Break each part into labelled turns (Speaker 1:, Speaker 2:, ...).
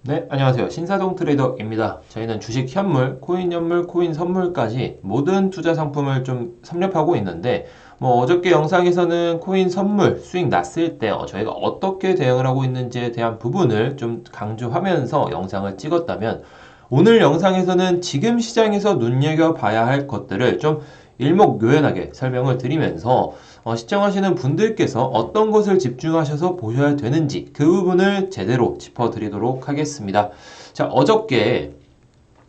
Speaker 1: 네, 안녕하세요. 신사동 트레이더입니다. 저희는 주식 현물, 코인 현물, 코인 선물까지 모든 투자 상품을 좀 섭렵하고 있는데, 어저께 영상에서는 코인 선물 수익 났을 때 저희가 어떻게 대응을 하고 있는지에 대한 부분을 좀 강조하면서 영상을 찍었다면, 오늘 영상에서는 지금 시장에서 눈여겨봐야 할 것들을 좀 일목요연하게 설명을 드리면서 시청하시는 분들께서 어떤 것을 집중하셔서 보셔야 되는지 그 부분을 제대로 짚어드리도록 하겠습니다. 자, 어저께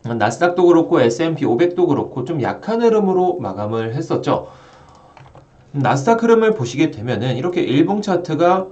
Speaker 1: 나스닥도 그렇고 S&P 500도 그렇고 좀 약한 흐름으로 마감을 했었죠. 나스닥 흐름을 보시게 되면은 이렇게 일봉 차트가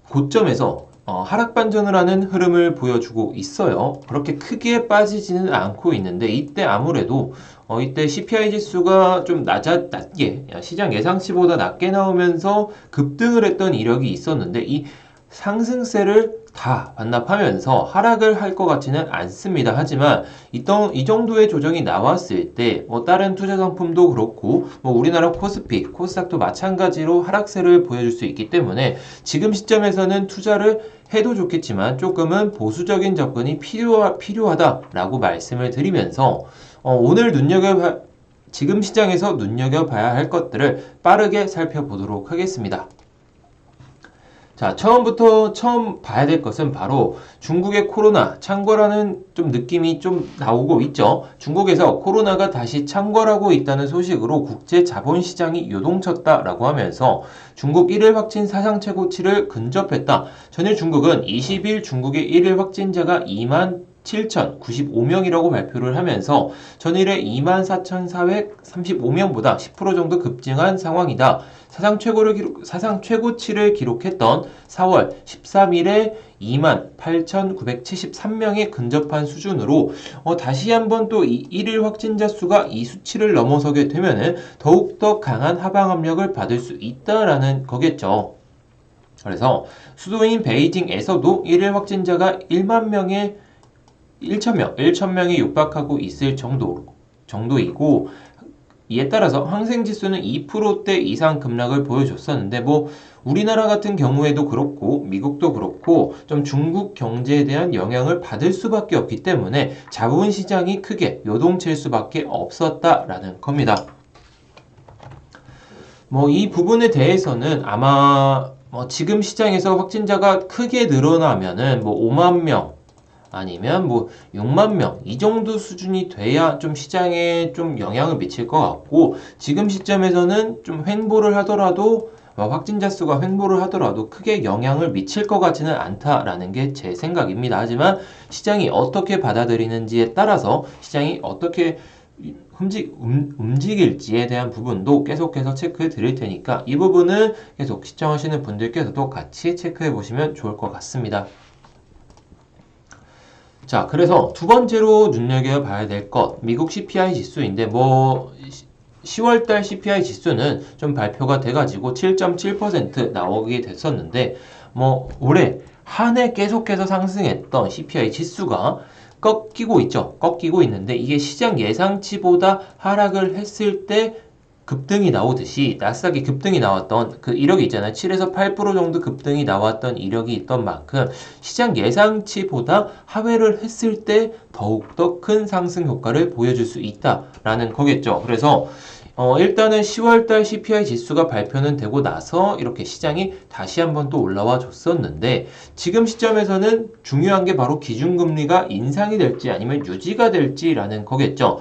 Speaker 1: 고점에서 하락 반전을 하는 흐름을 보여주고 있어요. 그렇게 크게 빠지지는 않고 있는데 이때 아무래도 이때 CPI 지수가 좀 낮게 시장 예상치보다 낮게 나오면서 급등을 했던 이력이 있었는데 이 상승세를 다 반납하면서 하락을 할 것 같지는 않습니다. 하지만 이 정도의 조정이 나왔을 때 다른 투자 상품도 그렇고 우리나라 코스피, 코스닥도 마찬가지로 하락세를 보여줄 수 있기 때문에 지금 시점에서는 투자를 해도 좋겠지만 조금은 보수적인 접근이 필요하다라고 말씀을 드리면서 오늘 지금 시장에서 눈여겨봐야 할 것들을 빠르게 살펴보도록 하겠습니다. 자, 처음 봐야 될 것은 바로 중국의 코로나 창궐하는 좀 느낌이 좀 나오고 있죠. 중국에서 코로나가 다시 창궐하고 있다는 소식으로 국제 자본시장이 요동쳤다라고 하면서 중국 1일 확진 사상 최고치를 근접했다. 전일 중국은 20일 중국의 1일 확진자가 2만 7,095명이라고 발표를 하면서 전일에 24,435명보다 10% 정도 급증한 상황이다. 사상 최고치를 기록했던 4월 13일에 28,973명에 근접한 수준으로 다시 한번 또 1일 확진자 수가 이 수치를 넘어서게 되면 더욱더 강한 하방 압력을 받을 수 있다라는 거겠죠. 그래서 수도인 베이징에서도 1일 확진자가 1,000명에 육박하고 있을 정도이고 이에 따라서 항생지수는 2%대 이상 급락을 보여줬었는데 우리나라 같은 경우에도 그렇고 미국도 그렇고 좀 중국 경제에 대한 영향을 받을 수밖에 없기 때문에 자본시장이 크게 요동칠 수밖에 없었다라는 겁니다. 이 부분에 대해서는 아마 지금 시장에서 확진자가 크게 늘어나면은 5만 명 아니면 6만 명 이 정도 수준이 돼야 좀 시장에 좀 영향을 미칠 것 같고 지금 시점에서는 좀 횡보를 하더라도 확진자 수가 횡보를 하더라도 크게 영향을 미칠 것 같지는 않다라는 게 제 생각입니다. 하지만 시장이 어떻게 받아들이는지에 따라서 시장이 어떻게 움직일지에 대한 부분도 계속해서 체크해 드릴 테니까 이 부분은 계속 시청하시는 분들께서도 같이 체크해 보시면 좋을 것 같습니다. 자, 그래서 두 번째로 눈여겨봐야 될 것, 미국 CPI 지수인데 10월달 CPI 지수는 좀 발표가 돼가지고 7.7% 나오게 됐었는데 올해 한 해 계속해서 상승했던 CPI 지수가 꺾이고 있죠. 꺾이고 있는데 이게 시장 예상치보다 하락을 했을 때 급등이 나오듯이 나스닥이 급등이 나왔던 그 이력이 있잖아요. 7에서 8% 정도 급등이 나왔던 이력이 있던 만큼 시장 예상치보다 하회를 했을 때 더욱더 큰 상승 효과를 보여줄 수 있다라는 거겠죠. 그래서 일단은 10월달 CPI 지수가 발표는 되고 나서 이렇게 시장이 다시 한번 또 올라와 줬었는데 지금 시점에서는 중요한 게 바로 기준금리가 인상이 될지 아니면 유지가 될지라는 거겠죠.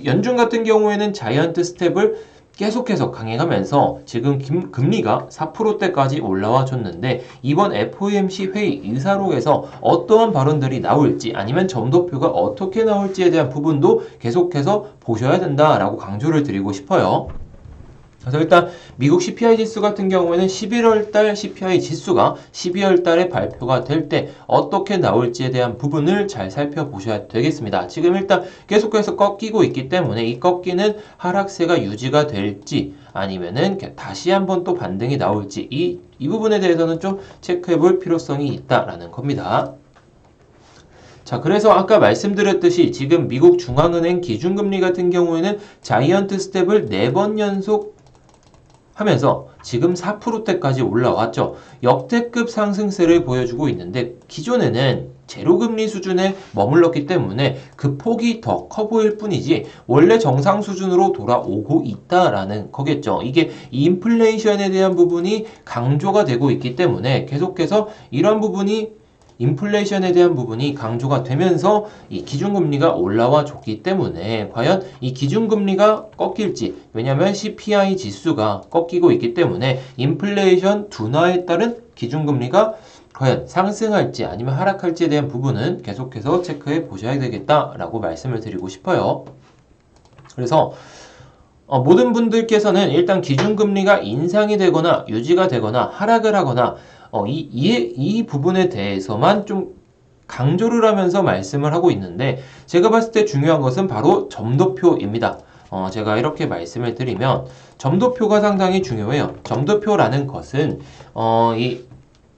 Speaker 1: 연준 같은 경우에는 자이언트 스텝을 계속해서 강행하면서 지금 금리가 4%대까지 올라와 줬는데 이번 FOMC 회의 의사록에서 어떠한 발언들이 나올지 아니면 점도표가 어떻게 나올지에 대한 부분도 계속해서 보셔야 된다라고 강조를 드리고 싶어요. 그래서 일단 미국 CPI 지수 같은 경우에는 11월 달 CPI 지수가 12월 달에 발표가 될 때 어떻게 나올지에 대한 부분을 잘 살펴보셔야 되겠습니다. 지금 일단 계속해서 꺾이고 있기 때문에 이 꺾이는 하락세가 유지가 될지 아니면은 다시 한번 또 반등이 나올지 이 부분에 대해서는 좀 체크해 볼 필요성이 있다라는 겁니다. 자, 그래서 아까 말씀드렸듯이 지금 미국 중앙은행 기준금리 같은 경우에는 자이언트 스텝을 4번 연속 하면서 지금 4%대까지 올라왔죠. 역대급 상승세를 보여주고 있는데 기존에는 제로금리 수준에 머물렀기 때문에 그 폭이 더 커 보일 뿐이지 원래 정상 수준으로 돌아오고 있다라는 거겠죠. 이게 인플레이션에 대한 부분이 강조가 되고 있기 때문에 계속해서 이런 부분이 인플레이션에 대한 부분이 강조가 되면서 이 기준금리가 올라와 줬기 때문에 과연 이 기준금리가 꺾일지, 왜냐하면 CPI 지수가 꺾이고 있기 때문에 인플레이션 둔화에 따른 기준금리가 과연 상승할지 아니면 하락할지에 대한 부분은 계속해서 체크해 보셔야 되겠다라고 말씀을 드리고 싶어요. 그래서 모든 분들께서는 일단 기준금리가 인상이 되거나 유지가 되거나 하락을 하거나 이 부분에 대해서만 좀 강조를 하면서 말씀을 하고 있는데 제가 봤을 때 중요한 것은 바로 점도표입니다. 제가 이렇게 말씀을 드리면 점도표가 상당히 중요해요. 점도표라는 것은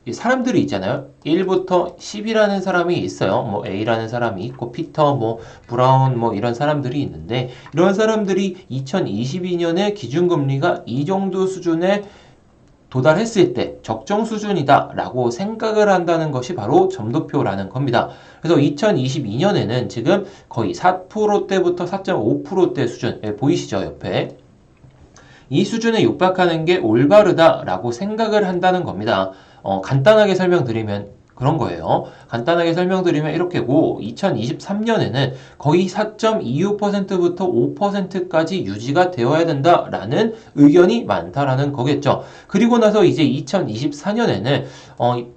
Speaker 1: 이 사람들이 있잖아요. 1부터 10이라는 사람이 있어요. 뭐 A라는 사람이 있고 피터, 뭐 브라운, 뭐 이런 사람들이 있는데 이런 사람들이 2022년에 기준금리가 이 정도 수준에 도달했을 때 적정 수준이다 라고 생각을 한다는 것이 바로 점도표라는 겁니다. 그래서 2022년에는 지금 거의 4%대부터 4.5%대 수준, 보이시죠 옆에? 이 수준에 육박하는 게 올바르다라고 생각을 한다는 겁니다. 간단하게 설명드리면 그런 거예요. 간단하게 설명드리면 이렇게고 2023년에는 거의 4.25%부터 5%까지 유지가 되어야 된다라는 의견이 많다라는 거겠죠. 그리고 나서 이제 2024년에는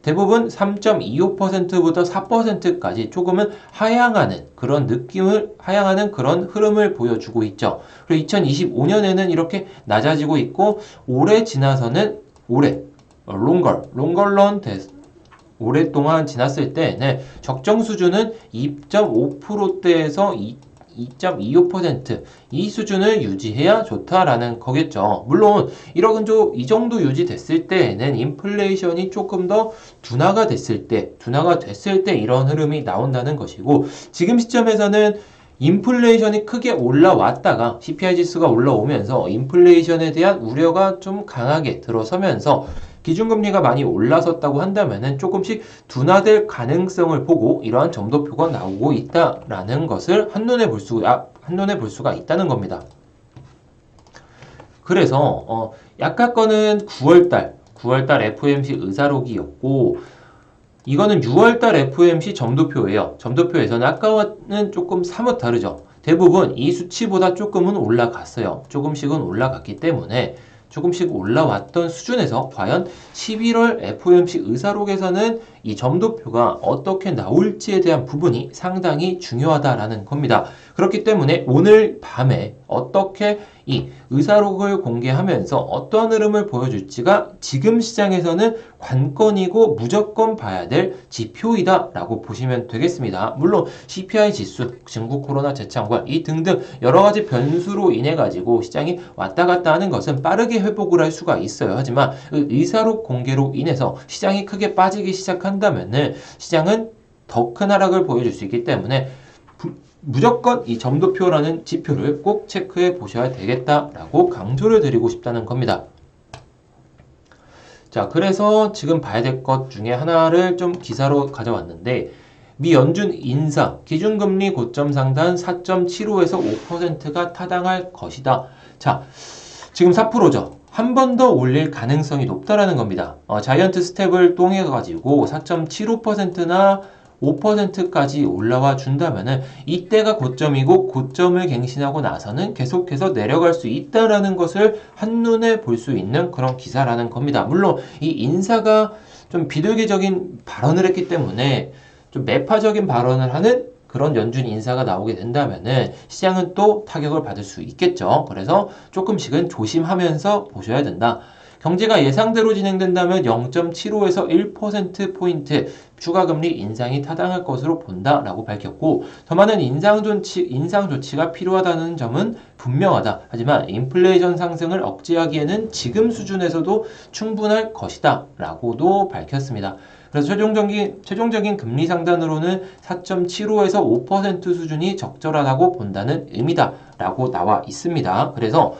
Speaker 1: 대부분 3.25%부터 4%까지 조금은 하향하는 그런 느낌을 하향하는 그런 흐름을 보여주고 있죠. 그리고 2025년에는 이렇게 낮아지고 있고 올해 지나서는 올해 롱걸런 오랫동안 지났을 때는 적정 수준은 2.5%대에서 2.25% 이 수준을 유지해야 좋다라는 거겠죠. 물론 이 정도 유지됐을 때에는 인플레이션이 조금 더 둔화가 됐을 때 이런 흐름이 나온다는 것이고 지금 시점에서는 인플레이션이 크게 올라왔다가 CPI 지수가 올라오면서 인플레이션에 대한 우려가 좀 강하게 들어서면서 기준금리가 많이 올라섰다고 한다면은 조금씩 둔화될 가능성을 보고 이러한 점도표가 나오고 있다라는 것을 한눈에 볼 수가 있다는 겁니다. 그래서 약간 거는 9월달 FOMC 의사록이었고 이거는 6월달 FOMC 점도표예요. 점도표에서는 아까와는 조금 사뭇 다르죠. 대부분 이 수치보다 조금은 올라갔어요. 조금씩은 올라갔기 때문에 조금씩 올라왔던 수준에서 과연 11월 FOMC 의사록에서는 이 점도표가 어떻게 나올지에 대한 부분이 상당히 중요하다라는 겁니다. 그렇기 때문에 오늘 밤에 어떻게 이 의사록을 공개하면서 어떤 흐름을 보여줄지가 지금 시장에서는 관건이고 무조건 봐야 될 지표이다라고 보시면 되겠습니다. 물론 CPI 지수, 중국 코로나 재창과 이 등등 여러 가지 변수로 인해 가지고 시장이 왔다 갔다 하는 것은 빠르게 회복을 할 수가 있어요. 하지만 의사록 공개로 인해서 시장이 크게 빠지기 시작한다면은 시장은 더 큰 하락을 보여줄 수 있기 때문에 무조건 이 점도표라는 지표를 꼭 체크해 보셔야 되겠다라고 강조를 드리고 싶다는 겁니다. 자, 그래서 지금 봐야 될 것 중에 하나를 좀 기사로 가져왔는데 미 연준 인상, 기준금리 고점 상단 4.75에서 5%가 타당할 것이다. 자, 지금 4%죠. 한 번 더 올릴 가능성이 높다라는 겁니다. 자이언트 스텝을 통해 가지고 4.75%나 5%까지 올라와 준다면은 이때가 고점이고 고점을 갱신하고 나서는 계속해서 내려갈 수 있다라는 것을 한눈에 볼 수 있는 그런 기사라는 겁니다. 물론 이 인사가 좀 비둘기적인 발언을 했기 때문에 좀 매파적인 발언을 하는 그런 연준 인사가 나오게 된다면은 시장은 또 타격을 받을 수 있겠죠. 그래서 조금씩은 조심하면서 보셔야 된다. 경제가 예상대로 진행된다면 0.75에서 1%포인트 추가금리 인상이 타당할 것으로 본다라고 밝혔고 더 많은 인상 조치가 필요하다는 점은 분명하다. 하지만 인플레이션 상승을 억제하기에는 지금 수준에서도 충분할 것이다 라고도 밝혔습니다. 그래서 최종적인 금리 상단으로는 4.75에서 5% 수준이 적절하다고 본다는 의미다 라고 나와 있습니다. 그래서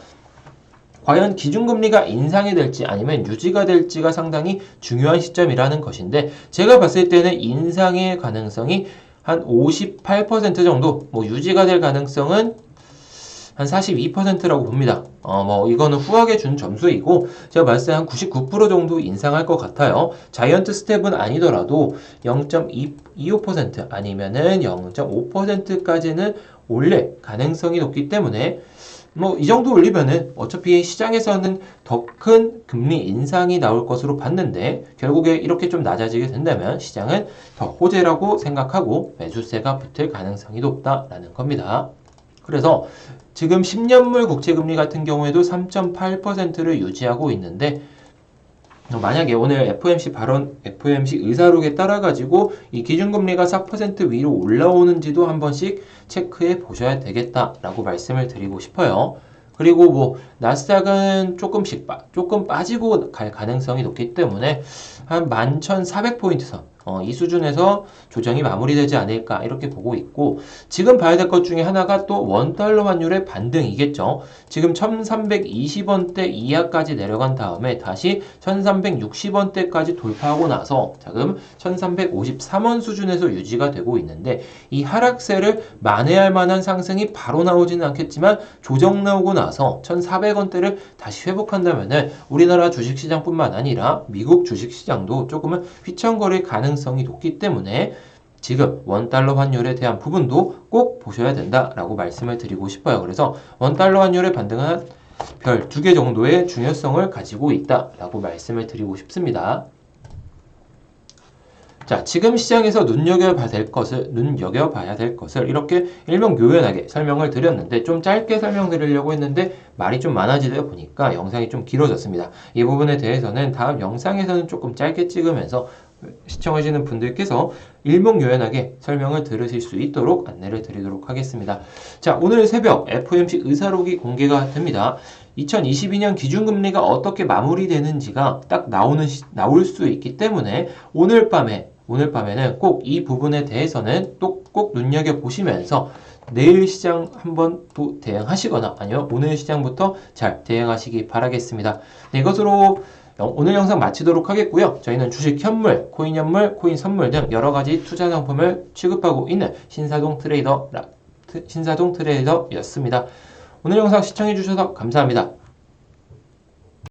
Speaker 1: 과연 기준금리가 인상이 될지 아니면 유지가 될지가 상당히 중요한 시점이라는 것인데 제가 봤을 때는 인상의 가능성이 한 58% 정도, 유지가 될 가능성은 한 42%라고 봅니다. 이거는 후하게 준 점수이고, 제가 봤을 때 한 99% 정도 인상할 것 같아요. 자이언트 스텝은 아니더라도 0.25% 아니면은 0.5%까지는 올릴 가능성이 높기 때문에, 이 정도 올리면은 어차피 시장에서는 더 큰 금리 인상이 나올 것으로 봤는데, 결국에 이렇게 좀 낮아지게 된다면 시장은 더 호재라고 생각하고 매수세가 붙을 가능성이 높다라는 겁니다. 그래서 지금 10년물 국채금리 같은 경우에도 3.8%를 유지하고 있는데 만약에 오늘 FOMC 의사록에 따라가지고 이 기준금리가 4% 위로 올라오는지도 한 번씩 체크해 보셔야 되겠다라고 말씀을 드리고 싶어요. 그리고 나스닥은 조금 빠지고 갈 가능성이 높기 때문에 한 11,400포인트 선, 이 수준에서 조정이 마무리되지 않을까 이렇게 보고 있고, 지금 봐야 될 것 중에 하나가 또 원달러 환율의 반등이겠죠. 지금 1320원대 이하까지 내려간 다음에 다시 1360원대까지 돌파하고 나서 지금 1353원 수준에서 유지가 되고 있는데, 이 하락세를 만회할 만한 상승이 바로 나오지는 않겠지만 조정 나오고 나서 1400원대를 다시 회복한다면은 우리나라 주식시장뿐만 아니라 미국 주식시장도 조금은 휘청거릴 가능성이 높기 때문에 지금 원달러 환율에 대한 부분도 꼭 보셔야 된다라고 말씀을 드리고 싶어요. 그래서 원달러 환율의 반등은 별 2개 정도의 중요성을 가지고 있다라고 말씀을 드리고 싶습니다. 자, 지금 시장에서 눈여겨봐야 될 것을 이렇게 일명묘연하게 설명을 드렸는데, 좀 짧게 설명드리려고 했는데 말이 좀 많아지다 보니까 영상이 좀 길어졌습니다. 이 부분에 대해서는 다음 영상에서는 조금 짧게 찍으면서 시청하시는 분들께서 일목요연하게 설명을 들으실 수 있도록 안내를 드리도록 하겠습니다. 자, 오늘 새벽 FOMC 의사록이 공개가 됩니다. 2022년 기준금리가 어떻게 마무리되는지가 딱 나올 수 있기 때문에 오늘 밤에는 꼭 이 부분에 대해서는 또 꼭 눈여겨보시면서 내일 시장 한번 또 대응하시거나 아니면 오늘 시장부터 잘 대응하시기 바라겠습니다. 네, 이것으로 오늘 영상 마치도록 하겠고요. 저희는 주식 현물, 코인 현물, 코인 선물 등 여러 가지 투자 상품을 취급하고 있는 신사동 트레이더였습니다. 오늘 영상 시청해주셔서 감사합니다.